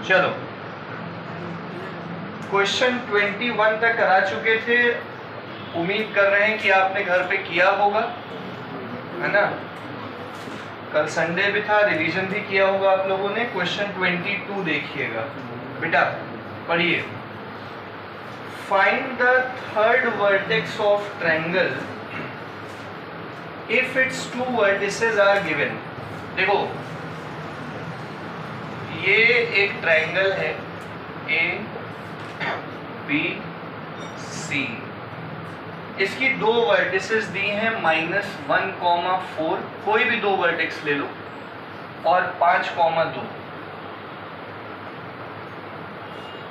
चलो क्वेश्चन 21 तक करा चुके थे, उम्मीद कर रहे हैं कि आपने घर पे किया होगा, है ना। कल संडे भी था, रिवीजन भी किया होगा आप लोगों ने। क्वेश्चन 22 देखिएगा बेटा, पढ़िए। Find the third vertex of triangle if its two vertices are given. देखो ये एक ट्रायंगल है ए बी सी, इसकी दो वर्टिसेस दी हैं -1,4, कोई भी दो वर्टेक्स ले लो, और 5,2।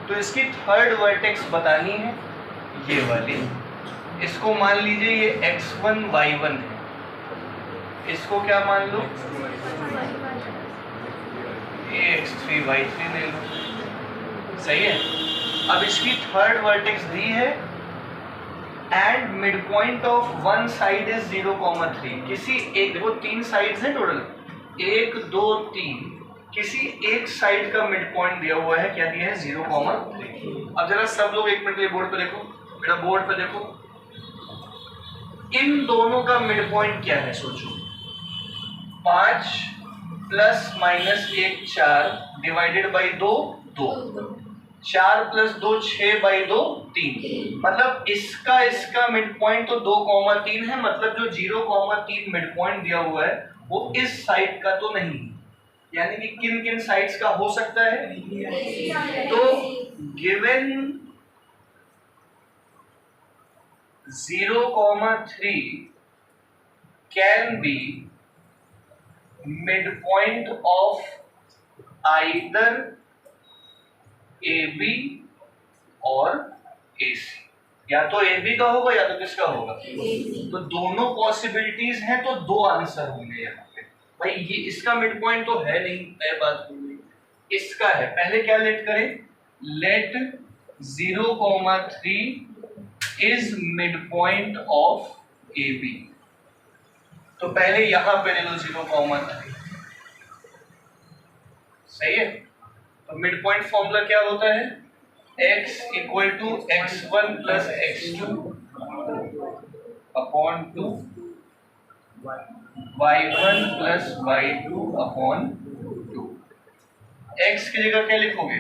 तो इसकी थर्ड वर्टेक्स बतानी है ये वाली। इसको मान लीजिए ये x1 y1 है, इसको क्या मान लो, ये x3 y3 ले लो, सही है। अब इसकी थर्ड वर्टेक्स दी है and mid point of one side is 0,3। किसी एक, देखो 3 साइड्स हैं टोटल, 1 2 3, किसी एक साइड का मिड पॉइंट दिया हुआ है, क्या दिया है 0,3। अब जरा सब लोग 1 मिनट के लिए बोर्ड पे देखो, बेटा बोर्ड पे देखो, इन दोनों का मिड पॉइंट क्या है सोचो। 5 plus minus 1 4 divided by 2 2, 4 plus 2 6 by 2 3। मतलब इसका मिड पॉइंट तो 2,3 है, मतलब जो 0,3 मिड पॉइंट दिया हुआ है वो इस साइड का तो नहीं, यानी कि किन किन साइड्स का हो सकता है। तो given 0,3 can be midpoint of either AB और AC। या तो AB का होगा या तो किसका होगा, तो दोनों पॉसिबिलिटीज हैं, तो दो आंसर होंगे यहाँ पे। भाई ये इसका मिड पॉइंट तो है नहीं, तय बात हो गई, इसका है। पहले क्या लेट करें, let 0,3 is mid point of AB। तो पहले यहां पे ले लो 0,3, सही है। तो मिड पॉइंट फॉर्मूला क्या होता है, x equal to x1 plus x2 upon 2, y1 plus y2 upon 2। x की जगह क्या लिखोगे,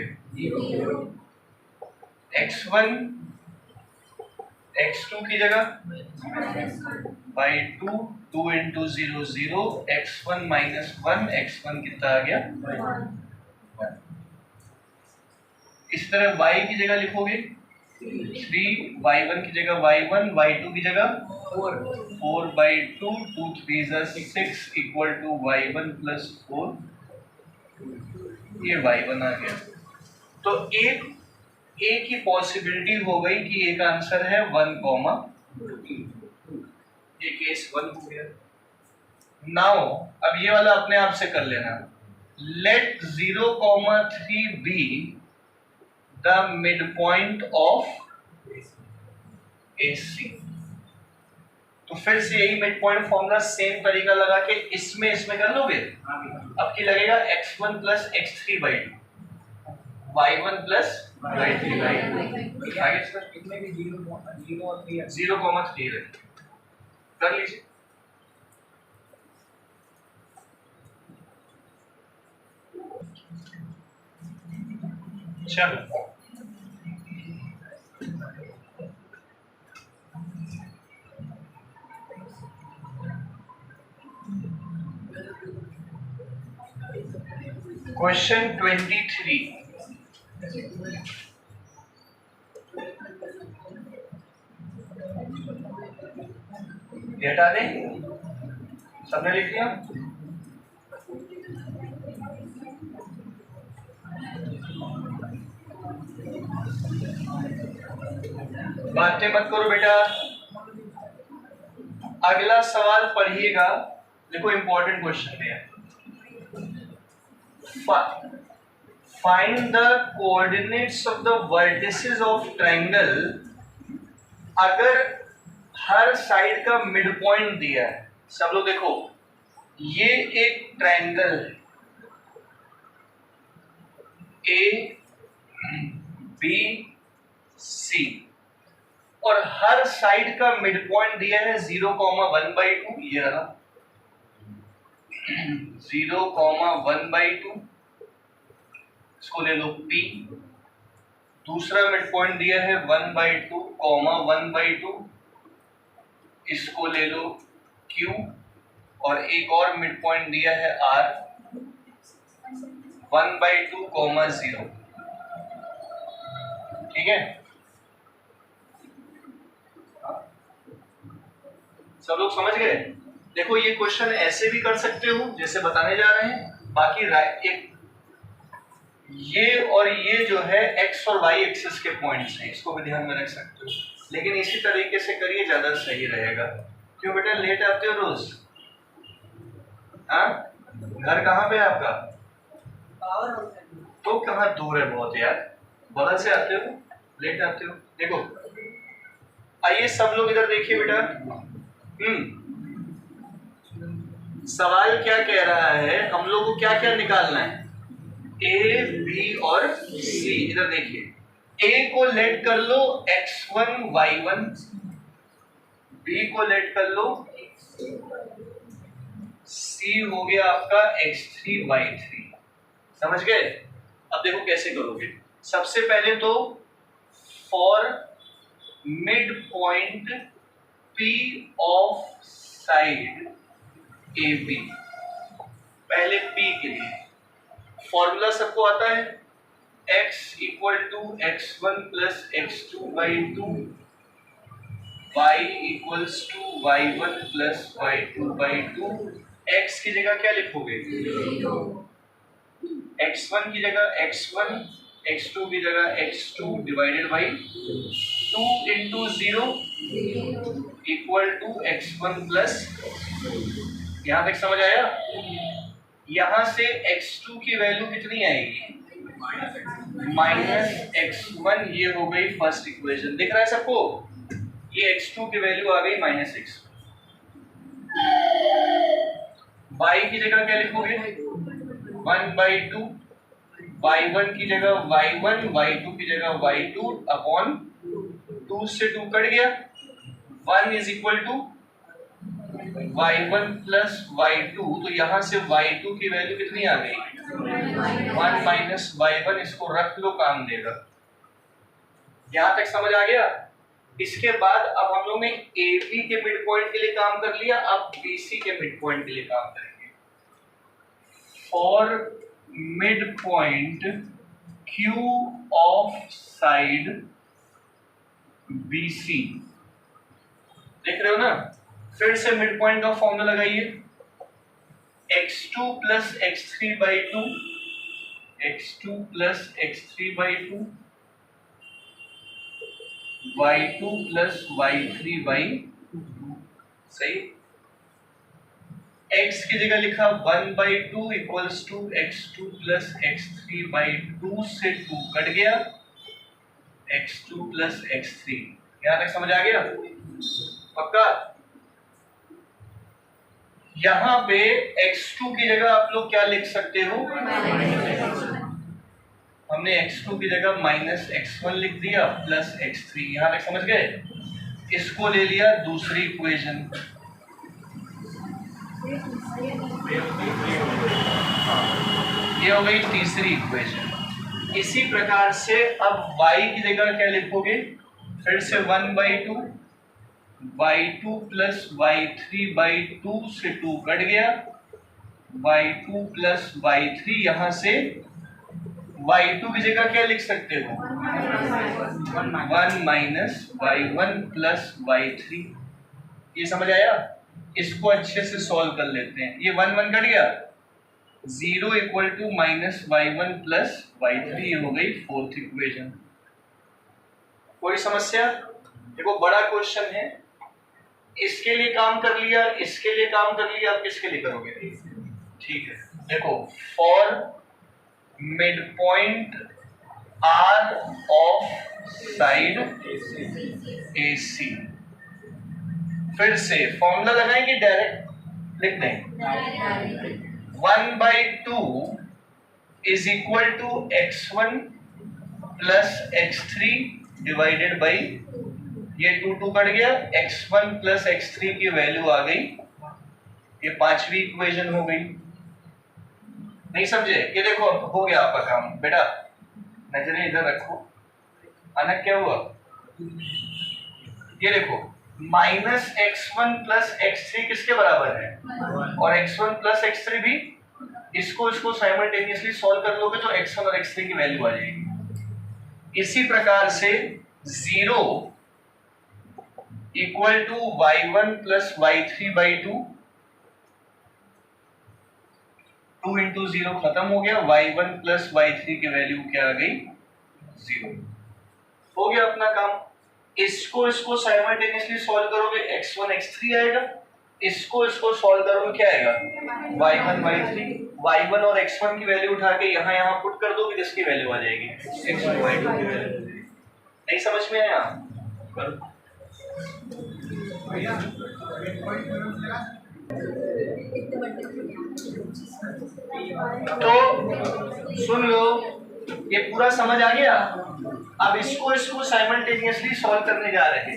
x1, x2 की जगह by 2, 2 into 0 0, x1 minus 1, x1 कितना आ गया 1। इस तरह y की जगह लिखोगे 3, y1 की जगह y1, y2 की जगह 4 by 2, 2 3 6 equal to y1 plus 4, ये y1 आ गया। तो एक ही पॉसिबिलिटी हो गई कि एक आंसर है 1,2। ये केस 1 हो गया। नाउ अब ये वाला अपने आप से कर लेना, let 0,3 be the mid point of AC। तो फिर से यही मिड पॉइंट फॉर्मूला सेम तरीका लगा के इसमें कर लोगे। अब की लगेगा x1 plus x3 by 2, y1 plus y3 by 2, आगे सर कितने भी 0,3 कर लीजिए। चलो क्वेश्चन 23, हटा दें, सबने लिख लिया। बातें मत करो बेटा, अगला सवाल पढ़िएगा। देखो इंपॉर्टेंट क्वेश्चन है, find the coordinates of the vertices of triangle. अगर हर साइड का मिड पॉइंट दिया है, सब लोग देखो ये एक ट्रायंगल है, ए बी सी, और हर साइड का मिड पॉइंट दिया है 0,1/2, ये रहा 0,1/2, इसको ले लो P। दूसरा मिड पॉइंट दिया है 1/2, 1/2, इसको ले लो Q, और एक और मिड पॉइंट दिया है R 1/2, 0। ठीक है, सब लोग समझ गए? देखो ये क्वेश्चन ऐसे भी कर सकते हो जैसे बताने जा रहे हैं, बाकी एक ये और ये जो है x और y एक्सिस के पॉइंट्स हैं, इसको भी ध्यान में रख सकते हो, लेकिन इसी तरीके से करिए, ज्यादा सही रहेगा। क्यों बेटा लेट आते हो रोज? हाँ, घर कहाँ पे है आपका? तो कहाँ दूर है बहुत यार, बगल से आते हो, लेट आते हो। देखो आइए सब लोग इधर देखिए बेटा। सवाल क्या कह रहा है, हम लोग को क्या क्या निकालना है? ए बी और सी। इधर देखिए, ए को लेट कर लो x1 y1, बी को लेट कर लो, सी हो गया आपका x3 y3। समझ गए? अब देखो कैसे करोगे। सबसे पहले तो for mid point P of side AB, पहले P के लिए फॉर्मूला सबको आता है, x equal to x1 plus x2/2, y equals to y1 plus y2/2। x की जगह क्या लिखोगे? x1 की जगह x1, x2 की जगह x2 divided by 2 into 0 equal to x1 plus, यहां तक समझ आया? यहां से x2 की वैल्यू कितनी आएगी? -x1। ये हो गई फर्स्ट इक्वेशन, दिख रहा है सबको? ये x2 की वैल्यू आ गई -x। y की जगह क्या लिखोगे? 1/2, y1 की जगह y1, y2 की जगह y2 अपॉन 2 से 2 कट गया, 1 is equal to y1 plus y2, तो यहां से y2 की वैल्यू कितनी आ गई? 1 माइनस y1, इसको रख लो, काम देगा। यहां तक समझ आ गया? इसके बाद अब हम लोग ने AB के मिड पॉइंट के लिए काम कर लिया, अब BC के मिड पॉइंट के लिए काम करेंगे। For mid point Q of side BC, देख रहे हो ना? फिर से मिड पॉइंट का फॉर्मूला लगाइए, x2 plus x3/2, x2 plus x3/2, y2 plus y3/2। सही। x की जगह लिखा 1/2 equals to x2 plus x3/2, से 2 कट गया, x2 प्लस x3। यहां तक समझ आ गया? पक्का? यहां पे x2 की जगह आप लोग क्या लिख सकते हो? हमने x2 की जगह -x1 लिख दिया प्लस x3। यहां तक समझ गए? इसको ले लिया दूसरी इक्वेशन, ये हो गई तीसरी इक्वेशन। इसी प्रकार से अब y की जगह क्या लिखोगे? फिर से 1/2, y2 प्लस y3/2, से 2 कट गया, y2 प्लस y3। यहां से y2 की जगह क्या लिख सकते हो? 1 माइनस y1 प्लस y3। ये समझ आया? इसको अच्छे से सॉल्व कर लेते हैं। ये 1 1 कट गया, 0 equal to -y1 plus y3। ये हो गई फोर्थ इक्वेशन। कोई समस्या? देखो बड़ा क्वेश्चन है, इसके लिए काम कर लिया, इसके लिए काम कर लिया, अब किसके लिए करोगे? ठीक है, देखो for mid point R of side AC, फिर से फॉर्मूला लगाएंगे, डायरेक्ट लिख दें। 1/2 is equal to x1 plus x3 divided by, ये 2 कट गया, x1 प्लस x3 की वैल्यू आ गई, ये पांचवी इक्वेशन हो गई। नहीं समझे? ये देखो हो गया आपका काम। बेटा नजरें इधर रखो, अनक क्या हुआ, ये देखो -x1 प्लस x3 किसके बराबर है, और x1 प्लस x3 भी, इसको साइमल्टेनियसली सॉल्व कर लोगे तो x1 और x3 की वैल्यू आ जाएगी। इसी प्रकार से 0 equal to y1 plus y3 by 2, 2 into 0 खत्म हो गया, y1 प्लस y3 की वैल्यू क्या आ गई, 0। हो गया अपना काम। इसको साइमल्टेनियसली सॉल्व करोगे x1 x3 आएगा, इसको सॉल्व करोगे क्या आएगा, y1 y3। y1 और x1 की वैल्यू उठा के यहाँ पुट कर दोगे, जिसकी वैल्यू आ जाएगी x2 y2 की वैल्यू। नहीं समझ में आया? तो सुन लो, ये पूरा समझ आ गया। अब इसको साइमल्टेनियसली सॉल्व करने जा रहे हैं।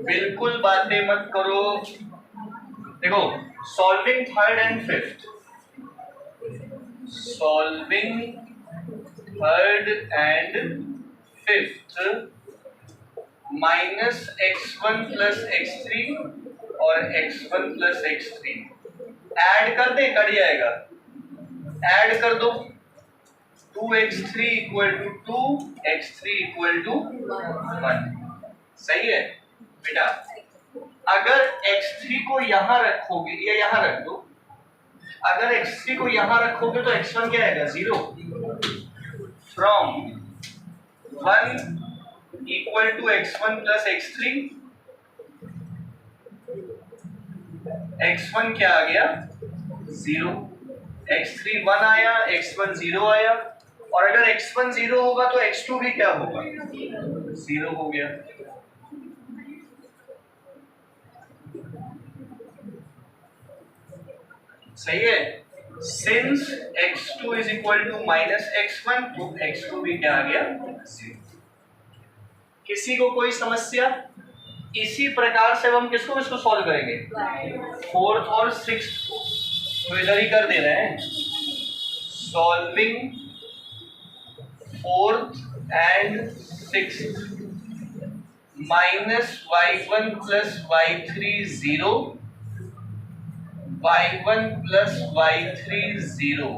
बिल्कुल बातें मत करो। देखो, solving third and fifth, solving third and fifth -x1 plus x3 और x1 प्लस x3 ऐड कर दे, कट जाएगा, ऐड कर दो। 2x3 equal to 2, x3 equal to 1। सही है बेटा? अगर x3 को यहां रखोगे, या यहां रख दो, अगर x3 को यहां रखोगे तो x1 क्या आएगा, 0। From 1 equal to x1 plus x3, x1 क्या आ गया, 0, x3 1 आया, x1 0 आया, और अगर x1 0 होगा तो x2 भी क्या होगा, 0 हो गया। सही है? Since x2 is equal to -x1 तो x2 भी क्या आ गया, 0। किसी को कोई समस्या? इसी प्रकार से हम किसको सॉल्व करेंगे, 4th और 6th को, तो इधर ही कर दे रहे हैं। Solving 4th and 6th -y1 plus y3 0, y1 plus y3 0,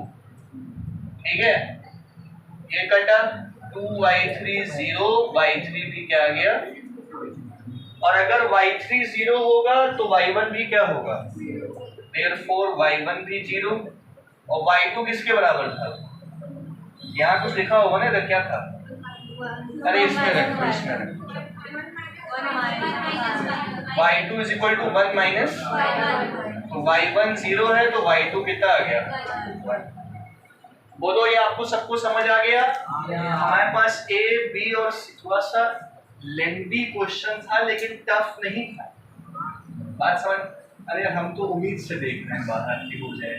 ठीक है? ये कटा, 2y3 0, y3 भी क्या आ गया, और अगर y3 0 होगा तो y1 भी क्या होगा, therefore y1 भी 0, और y2 किसके बराबर था, यहाँ कुछ लिखा होगा ना, क्या था, अरे इसमें रखो, इसमें रखो, y2 is equal to 1 minus, तो y1 0 है तो y2 कितना आ गया, 1। बोलो, ये आपको सबको समझ आ गया? हमारे पास A, B और थोड़ा सा लेंथी क्वेश्चन था, लेकिन टफ नहीं था। बात समझ? अरे हम तो उम्मीद से देख रहे हैं बाहर की हो जाए,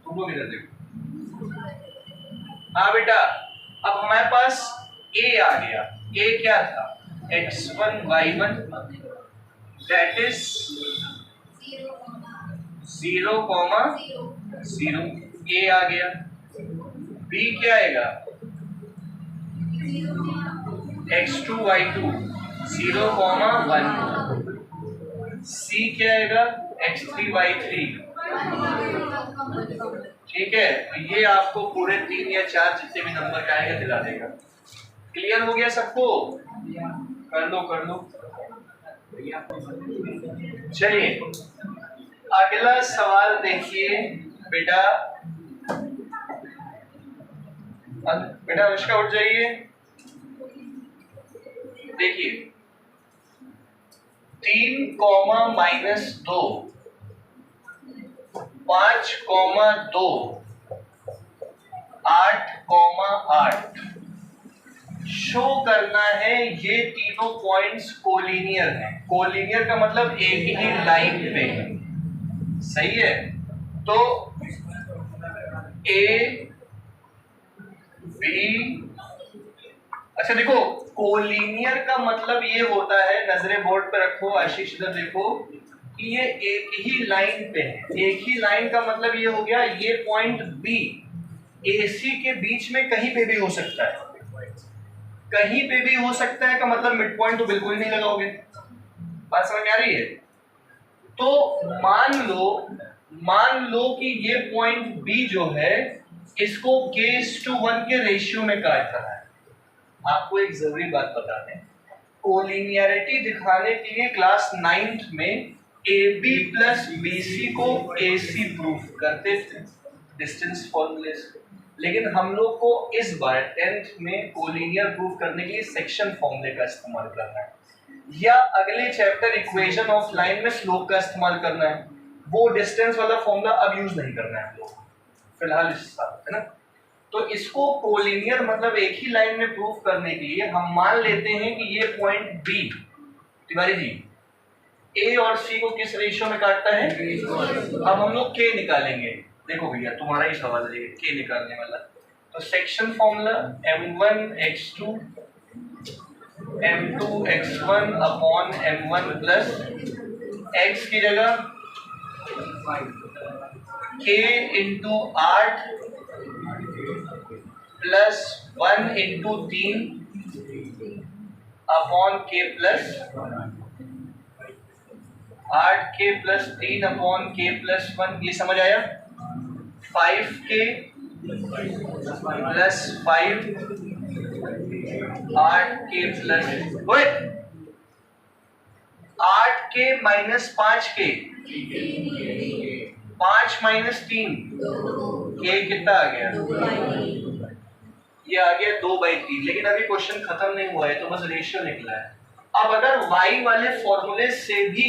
तुम लोग इधर देखो। हाँ बेटा, अब हमारे पास A आ गया। A क्या था, x1 y1, that is 0, 0, A आ गया। B क्या आएगा, x2 y2, 0, 1। C क्या आएगा, x3 y3, ठीक है? तो ये आपको पूरे 3 या 4 जितने भी नंबर का आएगा दिला देगा। क्लियर हो गया सबको? कर लो। चलिए अगला सवाल देखिए बेटा। बेटा अनुष्का उठ जाइए। देखिए 3, -2, 5, 2, 8, 8, शो करना है ये तीनों पॉइंट्स कोलिनियर हैं। कोलिनियर का मतलब एक ही लाइन पे है, सही है। तो ए बी, अच्छा देखो कोलिनियर का मतलब ये होता है, नजरे बोर्ड पे रखो आशीष, इधर देखो कि ये एक ही लाइन पे है। एक ही लाइन का मतलब ये हो गया ये पॉइंट बी AC के बीच में कहीं पे भी हो सकता है, कहीं पे भी हो सकता है का मतलब मिड पॉइंट तो बिल्कुल ही नहीं लगाओगे। बात समझ में आ रही है? तो मान लो कि ये पॉइंट बी जो है इसको k:1 के रेशियो में काट रहा है। आपको एक जरूरी बात बता दें, कोलिनियरिटी दिखाने के लिए क्लास 9th में AB प्लस BC को AC प्रूफ करते थे डिस्टेंस फॉर्मूले से, लेकिन हम लोग को इस बार 10th में कोलिनियर प्रूफ करने के लिए सेक्शन फॉर्मूले का इस्तेमाल करना है, या अगले चैप्टर इक्वेशन ऑफ लाइन में स्लोप का इस्तेमाल करना है। वो डिस्टेंस वाला फॉर्मूला अब यूज नहीं करना है हम लोग फिलहाल इस साल, है ना। तो इसको कोलिनियर मतलब एक ही लाइन में प्रूफ करने के लिए हम मान लेते हैं कि ये पॉइंट बी, तिवारी जी, ए और सी को किस रेशियो में काटता है? अब हम लोग के निकालेंगे। देखो भैया तुम्हारा ही सवाल है के निकालने वाला। तो section formula m1x2 m2x1 upon m1 plus x की जगह k into 8 plus 1 into 3 upon k plus 8k plus 3 upon k plus 1, ये समझ आया? 5k plus 5 8k plus 8k minus 5k 5 minus 3 k कितना आ गया? ये आ गया 2/3। लेकिन अभी क्वेश्चन खत्म नहीं हुआ है तो बस रेशियो निकला है। अब अगर y वाले फॉर्मूले से भी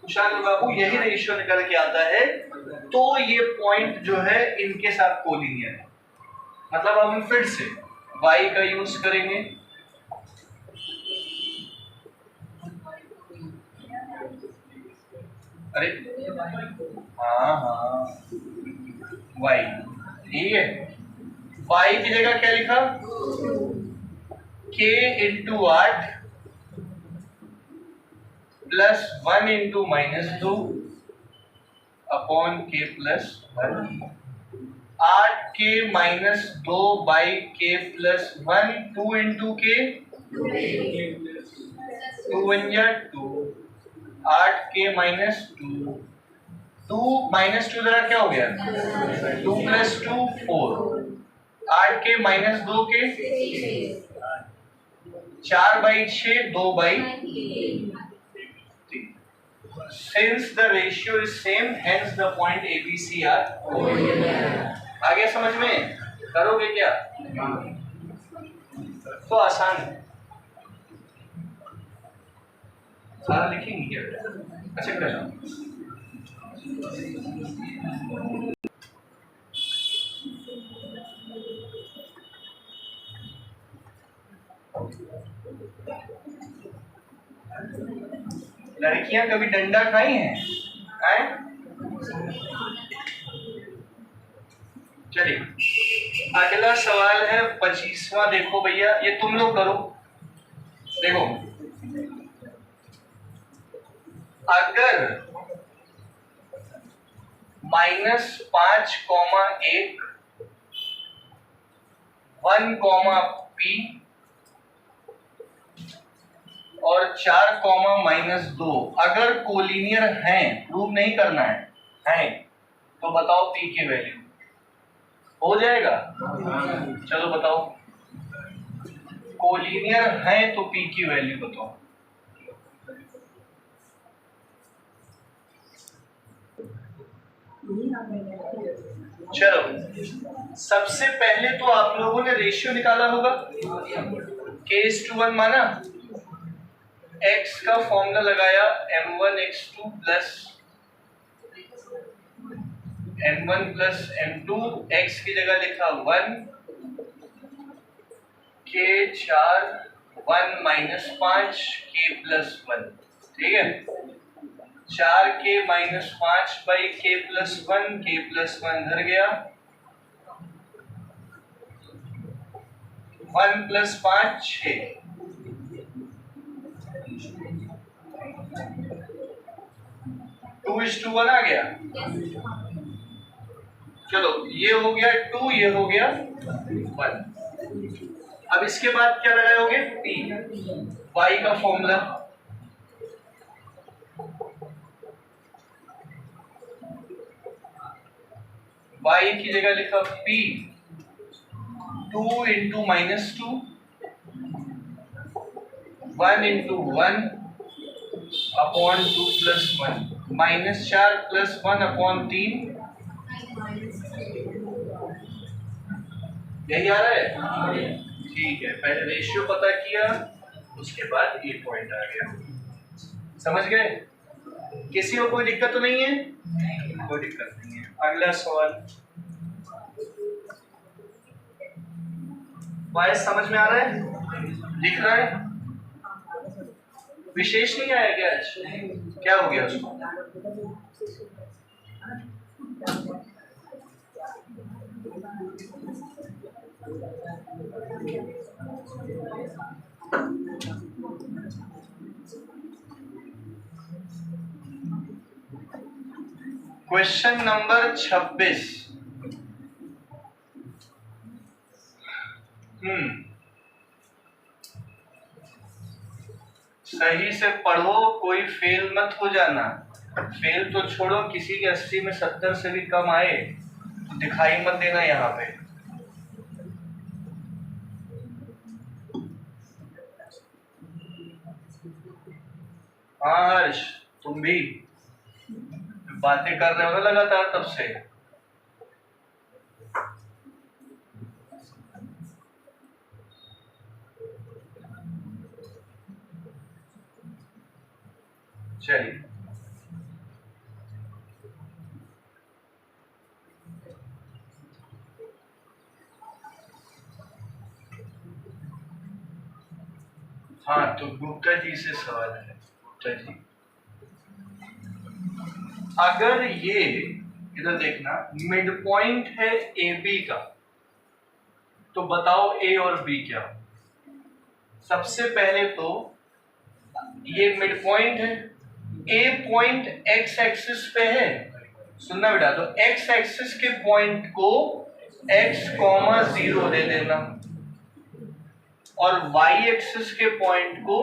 कुशाल बाबू यही रेशियो निकल के आता है तो ये पॉइंट जो है इनके साथ कोलिनियर है। मतलब हम फिर से y का यूज करेंगे, अरे हाँ y, ठीक है। y की जगह क्या लिखा? k into 8 plus 1 into -2 upon k plus 1। 8k minus 2 by k plus 1, 2 into k 2 1 2, 8k minus 2, 2 minus 2 जरा क्या हो गया? 2 प्लस 2 4, 8k माइनस 2 के 4/6 2/3। Since the ratio is same, hence the point ABC are coordinate। आ गया समझ में? करोगे क्या? तो आसान है, सारा लिखेंगे क्या? अच्छा करो। लड़कियां कभी डंडा खाई हैं? चलिए अगला सवाल है 25वां। देखो भैया ये तुम लोग करो। देखो अगर -5,1 1, P और 4, -2 अगर कोलिनियर हैं, प्रूव नहीं करना है तो बताओ P की वैल्यू हो जाएगा? चलो बताओ, कोलिनियर हैं तो P की वैल्यू बताओ। चलो सबसे पहले तो आप लोगों ने रेशियो निकाला होगा, k:1 माना, x का फॉर्मूला लगाया m1x2 plus m1 plus m2, x की जगह लिखा 1, के 4 1 - 5 के + 1, ठीक है। 4 के -5 बाई के + 1, के + 1 धर गया, 1 + 5 6, 2:1 आ गया। चलो ये हो गया 2, ये हो गया 1। अब इसके बाद क्या लगाओगे? p, y का फॉर्मूला। y की जगह लिखा p 2 × -2 1 × 1 अपॉन 2 + 1 -4 + 1 अपॉन 3, यही आ रहा है। ठीक है, पहले रेशियो पता किया, उसके बाद ये पॉइंट आ गया। समझ गए? किसी को कोई दिक्कत तो नहीं है? कोई दिक्कत नहीं है। अगला सवाल, वाइस समझ में आ रहा है? दिख रहा है? विशेष नहीं आया क्या आज? क्या हो गया उसको? Question number 26। सही से पढ़ो, कोई फेल मत हो जाना। फेल तो छोड़ो, किसी के 80 में 70 से भी कम आए तो दिखाई मत देना यहाँ पे। हाँ हर्ष, तुम भी बातें कर रहे हो ना लगातार तब से। चलिए, हाँ तो गुप्ता जी से सवाल है। गुप्ता जी, अगर ये इधर देखना मिड पॉइंट है ए बी का, तो बताओ ए और बी क्या? सबसे पहले तो ये मिड पॉइंट है, ए पॉइंट एक्स एक्सिस पे है। सुनना बेटा, तो एक्स एक्सिस के पॉइंट को x, 0 दे देना और y एक्सिस के पॉइंट को,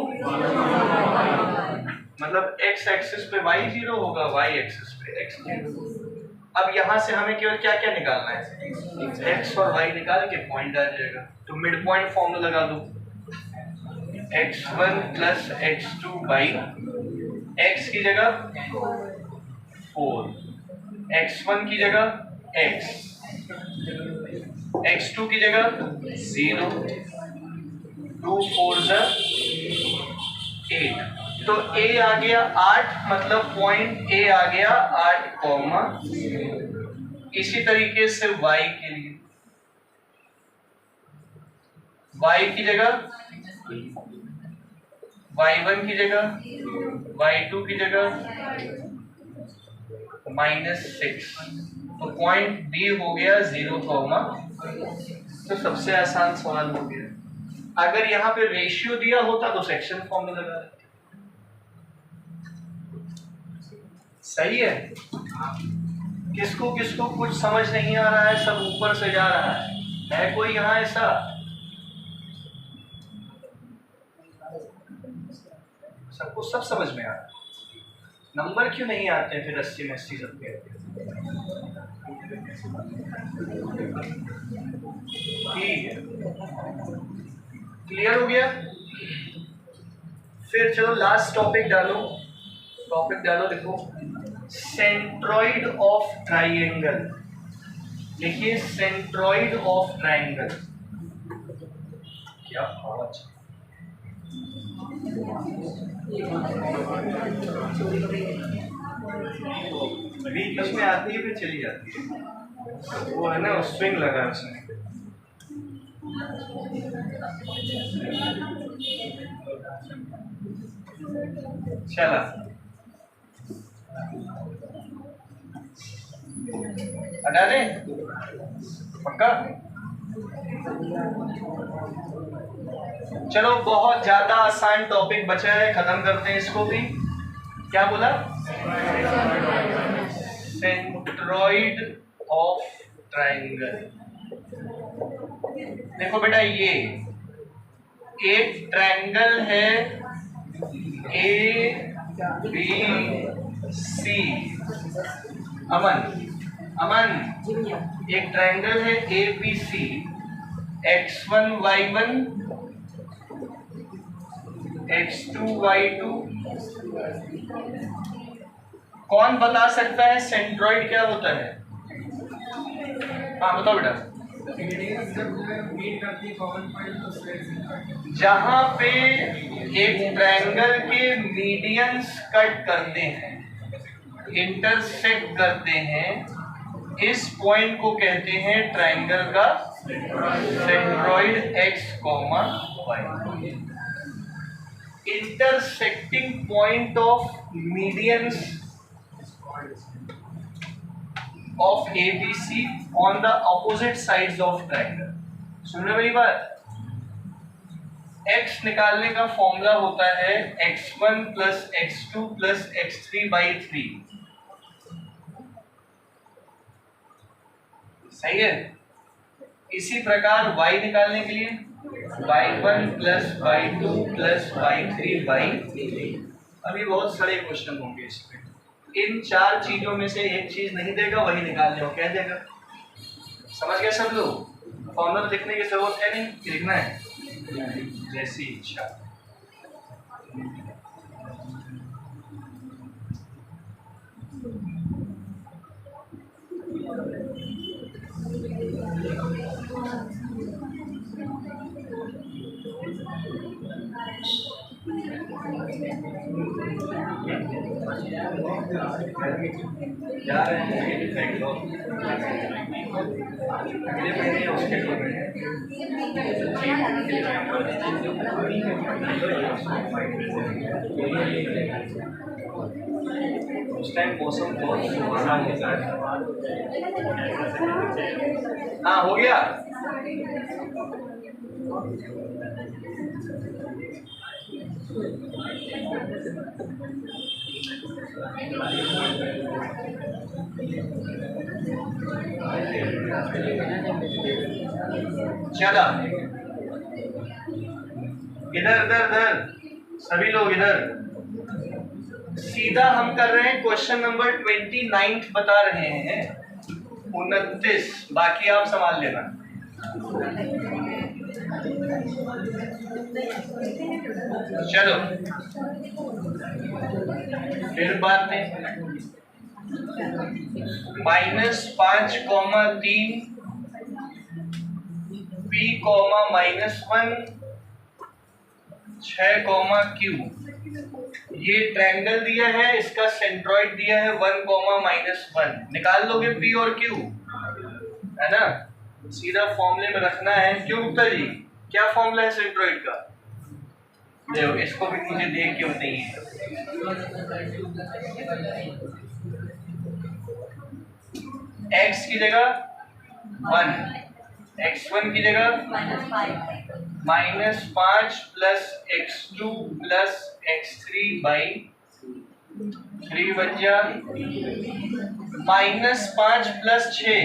मतलब x एक्सिस पे y 0 होगा, y एक्सिस पे x 0। अब यहां से हमें केवल क्या क्या निकालना है? x और y निकाल के पॉइंट आ जाएगा। तो मिड पॉइंट फॉर्मूला लगा दो, x1 + x2 बाई x की जगह 4, x1 की जगह x, x2 की जगह 0, 2 4 8। तो a आ गया 8, मतलब पॉइंट a आ गया 8, इसी तरीके से y के लिए, y की जगह y1 की जगह, y2 की जगह -6, तो पॉइंट b हो गया 0, तो सबसे आसान सवाल हो गया। अगर यहाँ पे रेशियो दिया होता तो सेक्शन फॉर्मूला लगा देते। सही है? किसको किसको कुछ समझ नहीं आ रहा है? सब ऊपर से जा रहा है कोई यहाँ ऐसा? सबको सब समझ में आ रहा है? नंबर क्यों नहीं आते हैं फिर 80 में 80 सबके? ठीक है, क्लियर हो गया? फिर चलो लास्ट टॉपिक डालो, देखो सेंट्रॉइड ऑफ ट्राइंगल। देखिए सेंट्रॉइड ऑफ ट्राइंगल क्या आवाज? बीच में आती है फिर चली जाती है, वो है ना स्विंग लगा है उसमें। चला हटा दे पक्का। चलो बहुत ज्यादा आसान टॉपिक बचा है, खत्म करते हैं इसको भी। क्या बोला? Centroid of triangle. देखो बेटा, ये एक ट्रायंगल है ए बी सी। अमन एक ट्रायंगल है A B C, x1 y1 x2 y2। कौन बता सकता है सेंट्रोइड क्या होता है? हाँ बताओ बेटा। जहां पे एक ट्रायंगल के मीडियंस कट करते हैं, इंटरसेक्ट करते हैं, इस पॉइंट को कहते हैं ट्रायंगल का centroid x, y। Intersecting point of medians of ABC on the opposite sides of triangle। सुन रहे मेरी बात? x निकालने का फॉर्मूला होता है x1 plus x2 plus x3 by 3। सही है। इसी प्रकार y निकालने के लिए y1 plus y2 plus y3 by 3। अभी बहुत सारे क्वेश्चन होंगे इसमें। इन चार चीजों में से एक चीज नहीं देगा, वही निकालने हो कह देगा। समझ गए सब लोग? फॉर्मूला लिखने की जरूरत है नहीं कि लिखना है, जैसी इच्छा। जा रहे हैं उस टाइम मौसम बहुत सुहाना होता है। हाँ हो गया। चला इधर इधर इधर सभी लोग इधर। सीधा हम कर रहे हैं क्वेश्चन नंबर 29 बता रहे हैं, 29। बाकी आप संभाल लेना। चलो फिर बात नहीं। -5,3 p, -1 6, q। ये ट्रायंगल दिया है, इसका सेंट्रोइड दिया है 1, -1। निकाल लोगे p और q, है ना? सीधा फॉर्मूले में रखना है। क्यों गुप्ता जी, क्या फॉर्मूला है सेंट्रोइड का? देखो इसको भी मुझे देख क्यों नहीं है। x की जगह 1, x1 की जगह -5 plus x2 plus x3 by 3 बन जा। -5 प्लस 6,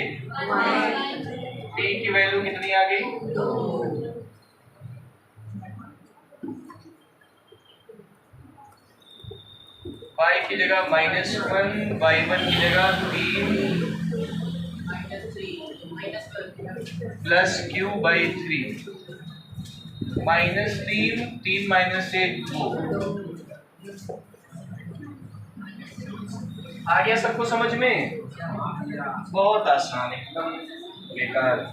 p की वैल्यू कितनी आ गई? 2। y की जगह -1, y1 की जगह 3 प्लस q बाई 3, -3, 3 - 1 2। आ गया सबको समझ में? बहुत आसान, एकदम बेकार।